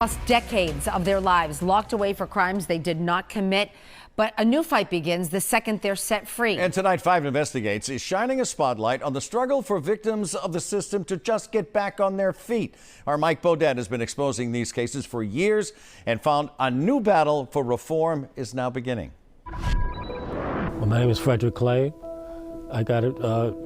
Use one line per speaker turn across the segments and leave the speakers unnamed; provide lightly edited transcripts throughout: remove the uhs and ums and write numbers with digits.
Lost decades of their lives locked away for crimes they did not commit. But a new fight begins the second they're set free.
And tonight, 5 Investigates is shining a spotlight on the struggle for victims of the system to just get back on their feet. Our Mike Beaudet has been exposing these cases for years and found a new battle for reform is now beginning.
Well, my name is Frederick Clay. I got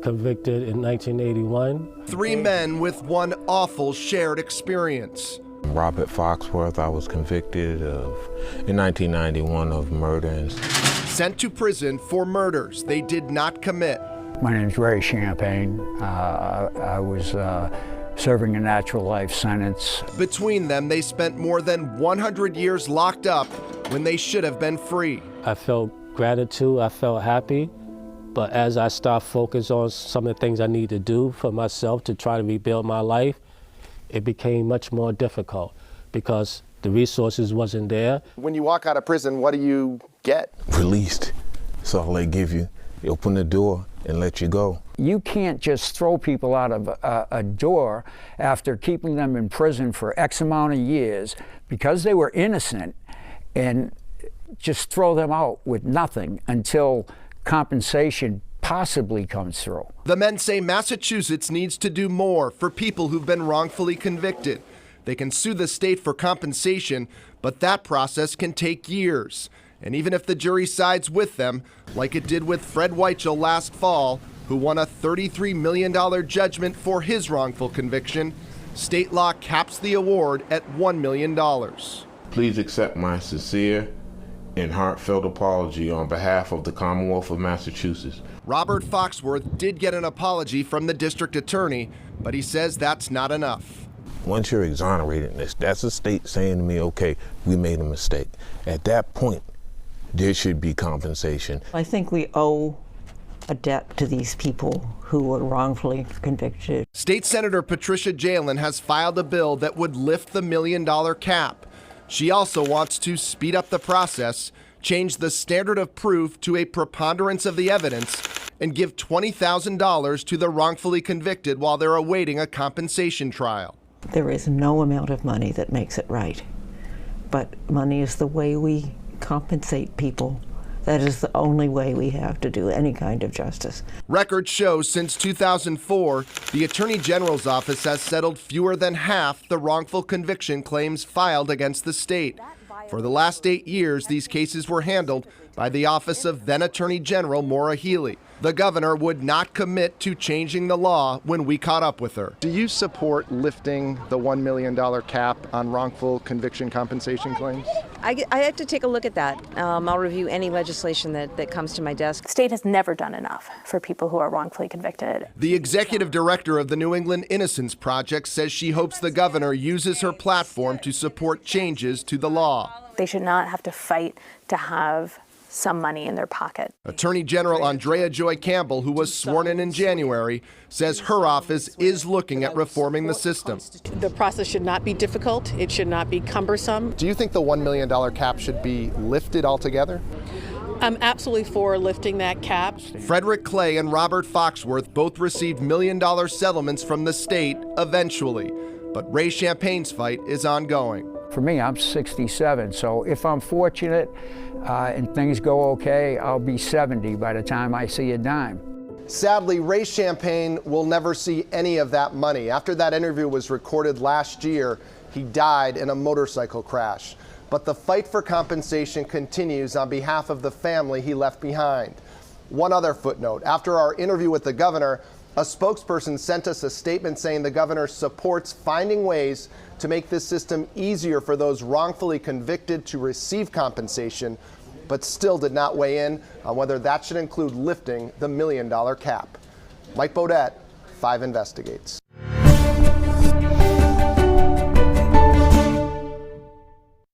convicted in 1981.
3 men with one awful shared experience.
Robert Foxworth, I was convicted in 1991 of murder and
sent to prison for murders they did not commit.
My name's Ray Champagne. I was serving a natural life sentence.
Between them, they spent more than 100 years locked up when they should have been free.
I felt gratitude, I felt happy, but as I started focus on some of the things I need to do for myself to try to rebuild my life, it became much more difficult because the resources wasn't there.
When you walk out of prison, what do you get?
Released. That's all they give you. They open the door and let you go.
You can't just throw people out of a door after keeping them in prison for X amount of years because they were innocent and just throw them out with nothing until compensation possibly comes through.
The men say Massachusetts needs to do more for people who've been wrongfully convicted. They can sue the state for compensation, but that process can take years. And even if the jury sides with them, like it did with Fred Weichel last fall, who won a $33 million judgment for his wrongful conviction, state law caps the award at $1 million.
Please accept my sincere and heartfelt apology on behalf of the Commonwealth of Massachusetts.
Robert Foxworth did get an apology from the district attorney, but he says that's not enough.
Once you're exonerated, that's the state saying to me, okay, we made a mistake. At that point, there should be compensation.
I think we owe a debt to these people who were wrongfully convicted.
State Senator Patricia Jalen has filed a bill that would lift the $1 million cap. She also wants to speed up the process, change the standard of proof to a preponderance of the evidence, and give $20,000 to the wrongfully convicted while they're awaiting a compensation trial.
There is no amount of money that makes it right, but money is the way we compensate people. That is the only way we have to do any kind of justice.
Records show since 2004, the Attorney General's office has settled fewer than half the wrongful conviction claims filed against the state. For the last 8 years, these cases were handled by the office of then Attorney General Maura Healey. The governor would not commit to changing the law when we caught up with her. Do you support lifting the $1 million cap on wrongful conviction compensation claims?
I have to take a look at that. I'll review any legislation that comes to my desk.
The state has never done enough for people who are wrongfully convicted.
The executive director of the New England Innocence Project says she hopes the governor uses her platform to support changes to the law.
They should not have to fight to have some money in their pocket.
Attorney General Andrea Joy Campbell, who was sworn in January, says her office is looking at reforming the system.
The process should not be difficult. It should not be cumbersome.
Do you think the $1 million cap should be lifted altogether?
I'm absolutely for lifting that cap.
Frederick Clay and Robert Foxworth both received $1 million settlements from the state eventually, but Ray Champagne's fight is ongoing.
For me, I'm 67, so if I'm fortunate and things go okay, I'll be 70 by the time I see a dime.
Sadly, Ray Champagne will never see any of that money. After that interview was recorded last year, he died in a motorcycle crash. But the fight for compensation continues on behalf of the family he left behind. One other footnote, after our interview with the governor, a spokesperson sent us a statement saying the governor supports finding ways to make this system easier for those wrongfully convicted to receive compensation, but still did not weigh in on whether that should include lifting the $1 million cap. Mike Beaudet, 5 Investigates.